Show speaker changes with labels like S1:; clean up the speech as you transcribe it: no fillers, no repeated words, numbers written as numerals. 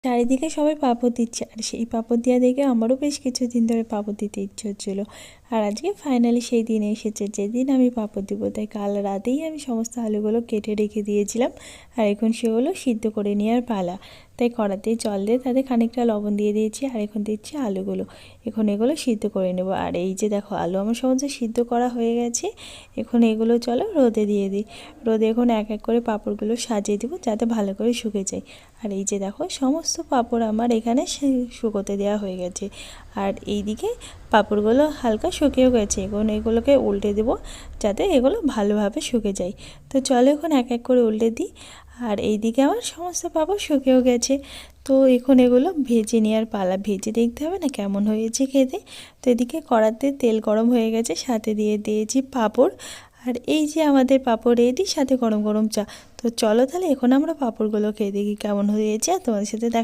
S1: চারিদিকে সবাই পাঁপড় দিচ্ছে, আর সেই পাঁপড় দেওয়া দেখে আমারও বেশ কিছুদিন ধরে পাঁপড় দিতে ইচ্ছে হচ্ছিলো। আর আজকে ফাইনালি সেই দিন এসেছে যেদিন আমি পাঁপড় দিব। তাই কাল রাতেই আমি সমস্ত আলুগুলো কেটে রেখে দিয়েছিলাম, আর এখন সেগুলো সিদ্ধ করে নেওয়ার পালা। তাই কড়াতেই জল দিয়ে তাতে খানিকটা লবণ দিয়ে দিয়েছি, আর এখন দিচ্ছি আলুগুলো। এখন এগুলো সিদ্ধ করে নেব। আর এই যে দেখো, আলু আমার সমস্ত সিদ্ধ করা হয়ে গেছে। এখন এগুলো চলো রোদে দিয়ে দিই। রোদে এখন এক এক করে পাঁপড়গুলো সাজিয়ে দেবো যাতে ভালো করে শুকে যায়। আর এই যে দেখো, সমস্ত পাঁপড় আমার এখানে শুকোতে দেওয়া হয়ে গেছে। আর এই দিকে পাঁপড়গুলো হালকা শুকিয়েও গেছে। এখন এগুলোকে উল্টে দেবো যাতে এগুলো ভালোভাবে শুকে যায়। তো চলো এখন এক এক করে উল্টে দিই। আর এই দিকে আমার সমস্ত পাঁপড় শুকিয়েও গেছে। তো এখন এগুলো ভেজে নেওয়ার পালা। ভেজে দেখতে হবে না কেমন হয়েছে খেতে। তো এদিকে কড়াতে তেল গরম হয়ে গেছে, সাথে দিয়ে দিয়েছি পাঁপড়। আর এই যে আমাদের পাঁপড় রেডি, সাথে গরম গরম চা। তো চলো তাহলে এখন আমরা পাঁপড়গুলো খেয়ে দেখি কেমন হয়েছে, আর তোমাদের সাথে দেখা